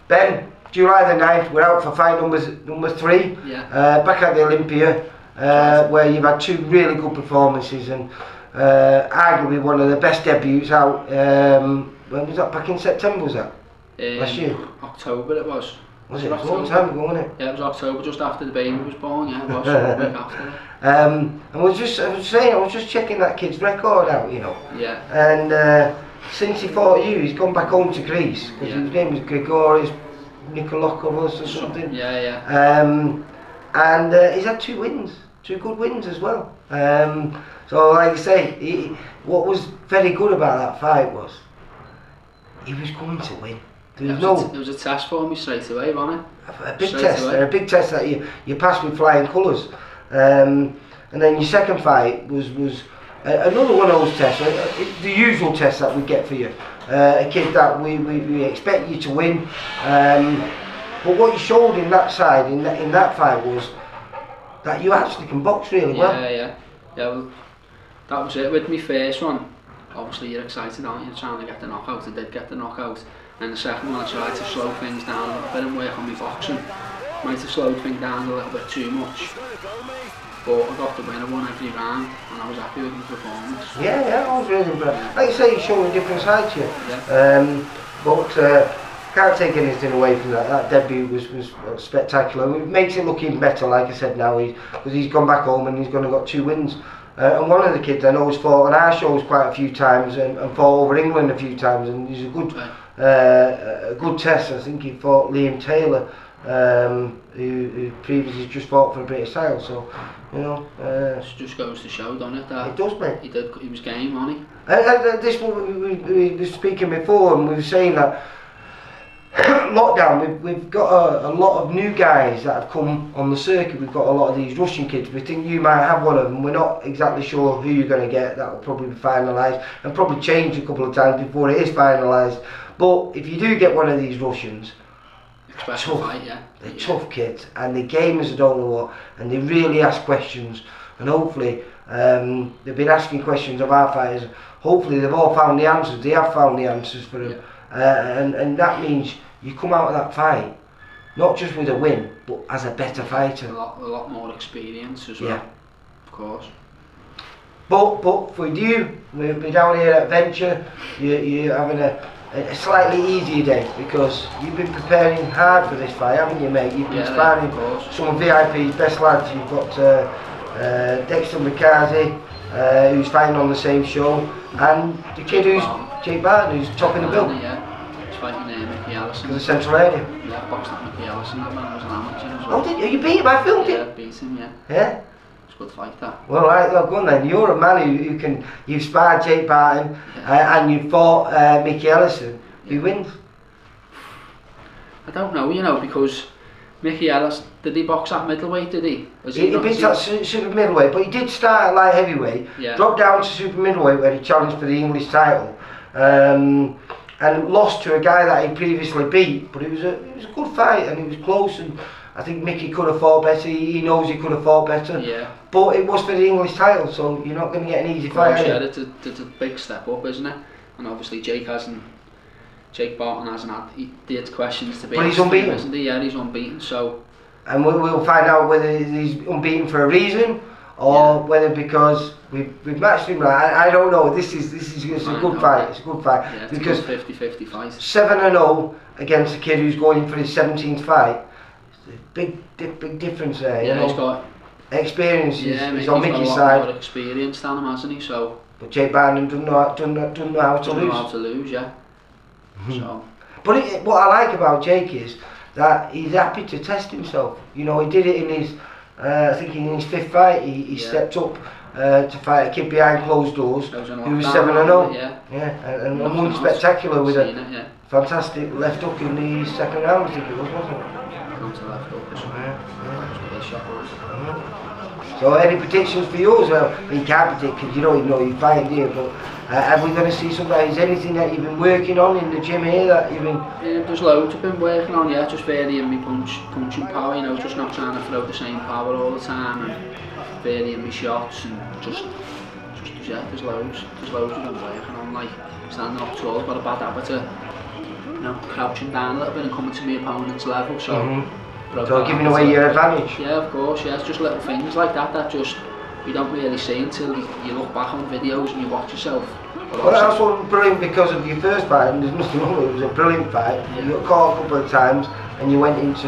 Ben, July the 9th, we're out for fight number 3, back at the Olympia, where you've had 2 really good performances and arguably one of the best debuts out. When was that? Back in September, was that? Last year? October it was. Was it? It was a long time ago, wasn't it? Yeah, it was October, just after the baby was born, yeah, it was, a week after. And I was just checking that kid's record out, you know. Yeah. And since he fought you, he's gone back home to Greece, because his name was Grigoris Nikolakopoulos or something. Yeah. And he's had 2 wins, 2 good wins as well. So like I say, what was very good about that fight was, he was going to win. It was a test for me straight away, wasn't it? A big test that you passed with flying colours. And then your second fight was another one of those tests, the usual test that we get for you. A kid that we expect you to win. But what you showed in that side, in that fight, was that you actually can box really well. Yeah, well, that was it with my first one. Obviously you're excited, aren't you, trying to get the knockout. I did get the knockout. And the second one I tried to slow things down a little bit and work on my boxing. Might have slowed things down a little bit too much. But I got the win, I won every round and I was happy with my performance. Yeah, I was really impressed. Like you say, you showed a different side to you. Yeah. But can't take anything away from that. That debut was spectacular. It makes it look even better, like I said now, because he's gone back home and he's going to got 2 wins. And one of the kids I know has fought on our shows quite a few times and fought over England a few times, and he's a good test. I think he fought Liam Taylor, who previously just fought for a British title. So, you know, it just goes to show, doesn't it? That it does, mate. He was game, wasn't he? This we were speaking before, and we were saying that lockdown, we've got a lot of new guys that have come on the circuit. We've got a lot of these Russian kids. We think you might have one of them. We're not exactly sure who you're going to get. That will probably be finalised and probably change a couple of times before it is finalised. But if you do get one of these Russians, they're tough kids, and the gamers don't know what, and they really ask questions, and hopefully they've been asking questions of our fighters. Hopefully they've all found the answers. They have found the answers for them, and that means you come out of that fight not just with a win, but as a better fighter. A lot more experience as well, of course. But for you, we're down here at Venture, you're having a slightly easier day, because you've been preparing hard for this fight, haven't you, mate? You've been sparring some of VIP's best lads. You've got Dexter McCarthy, who's fighting on the same show, and the kid who's Jake Barton, who's topping the bill. He's fighting Mickey Allison. For the Central area. Yeah, I boxed up Mickey Allison when I was an amateur as well. Oh, did you beat him? I filmed it. Yeah, beat him, Yeah? It's a good fight, that. Well, right, well, go on then. You're a man you've sparred Jake Barton, and you've fought Mickey Allison. Who wins? I don't know, you know, because Mickey Allison, did he box at middleweight, did he? He beat at super middleweight, but he did start at light heavyweight, dropped down to super middleweight where he challenged for the English title, and lost to a guy that he previously beat. But it was a good fight, and it was close, and I think Mickey could have fought better. He knows he could have fought better. Yeah. But it was for the English title, so you're not going to get an easy fight. Yeah, it's a big step up, isn't it? And obviously Jake Barton hasn't had the questions to be. But he's unbeaten, isn't he? Yeah, he's unbeaten. So. And we'll find out whether he's unbeaten for a reason, or whether because we've matched him. I don't know. This is a good fight. It's a good fight. Yeah, because 50-50 fight. 7-0 against a kid who's going for his 17th fight. Big difference there. Yeah, you know? He's got experience. Yeah, he's on Mickey's side. He's got a lot of experience down him, hasn't he? So. But Jake Barton doesn't know how to lose. Doesn't know how to lose, yeah. So. But what I like about Jake is that he's happy to test himself. You know, he did it in his, I think in his 5th fight, he stepped up to fight a kid behind closed doors who was 7-0. And won spectacular with a fantastic left hook in the 2nd round, I think it was, wasn't it? Left hook or something. So any predictions for yours? Well, you can't predict because you don't even know you're fighting, do you? But are we going to see something? Is anything that you've been working on in the gym here that you've been? There's loads I've been working on, just varying my punching power, you know, just not trying to throw the same power all the time, and varying my shots, and just yeah, there's loads of them working on, like, standing up tall, got a bad habit of, you know, crouching down a little bit and coming to my opponent's level, so... So giving away your advantage? Yeah, of course, yeah, it's just little things like that that just, you don't really see until you look back on videos and you watch yourself. Well, that's what brilliant because of your first fight, and there's nothing wrong with it, it was a brilliant fight. Yeah. You got caught a couple of times and you went into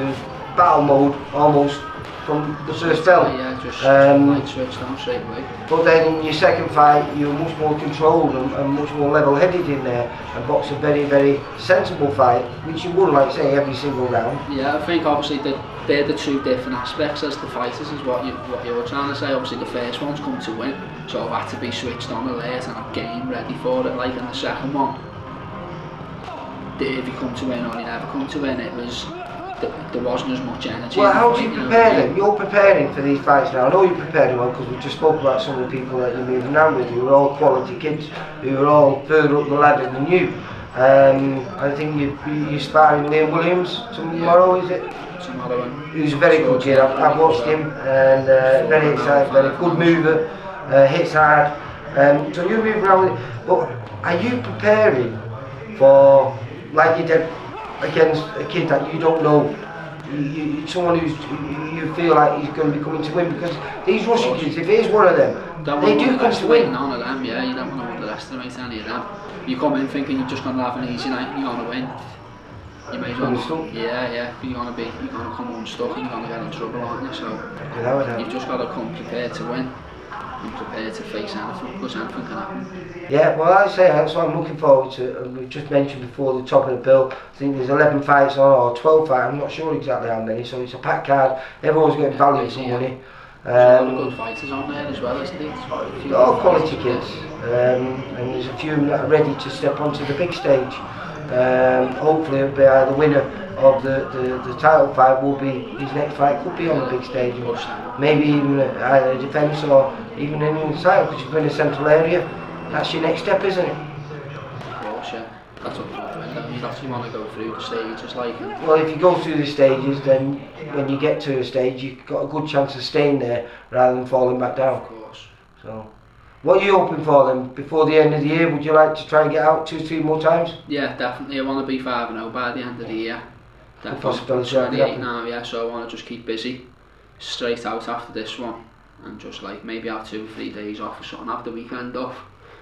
battle mode almost from the first bell. Yeah, just light switched on straight away. But then in your second fight, you were much more controlled and much more level-headed in there, and boxed a very, very sensible fight, which you would like to say every single round. Yeah, I think obviously they're the two different aspects as the fighters, is what you're trying to say. Obviously the first one's come to win, so I've had to be switched on alert and I'm game ready for it. Like in the second one, if you come to win or you never come to win, it was. There wasn't as much energy. Well, how do you prepare them? You're preparing for these fights now. I know you're preparing well because we just spoke about some of the people that you're moving around with who are all quality kids, who are all further up the ladder than you. I think you're sparring Liam Williams tomorrow, is it? Tomorrow. Who's a very good kid. I've watched him and very excited, very good mover, hits hard. So you're moving around with it. But are you preparing for, like you did against a kid that you don't know, someone who's you feel like he's going to be coming to win? Because these Russian kids, if he's one of them, they do come to win. None of them, yeah, you don't want to underestimate any of them. You come in thinking you're just going to have an easy night and you're going to win. You may as well, yeah, you're going to come unstuck and you're going to get in trouble, aren't you? So you've just got to come prepared to win. I'm prepared to face anything, because anything can happen. Yeah, well, I say that's what I'm looking forward to. We've just mentioned before the top of the bill, I think there's 11 fights on, or 12 fights, I'm not sure exactly how many, so it's a packed card, everyone's getting value for money. There's a lot of good fighters on there as well, isn't there? All quality kids, and there's a few that are ready to step onto the big stage. Hopefully it'll be the winner of the title fight will be, his next fight could be on the big stage, maybe even either a defence or even an inside, because you've been in the central area. That's your next step, isn't it? Of course, yeah. That's what you want to go through the stages, like. Well, if you go through the stages, then when you get to a stage, you've got a good chance of staying there rather than falling back down. Of course. So, what are you hoping for then? Before the end of the year, would you like to try and get out 2-3 more times? Yeah, definitely. I want to be 5-0 by the end of the year. Definitely. Possibility 28 now, yeah. So I want to just keep busy, straight out after this one, and just like maybe have 2-3 days off or something. Have the weekend off,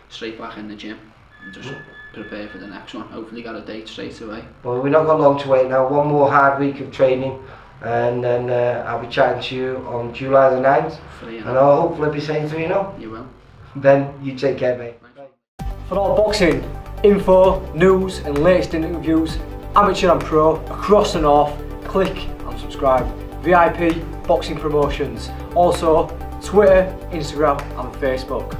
straight back in the gym, and just prepare for the next one. Hopefully get a date straight away. Well, we've not got long to wait now. One more hard week of training, and then I'll be chatting to you on July the 9th. And I'll hopefully be saying 3-0. You will. Ben, you take care, mate. For all boxing info, news and latest interviews, amateur and pro, across the north, click and subscribe. VIP Boxing Promotions. Also Twitter, Instagram and Facebook.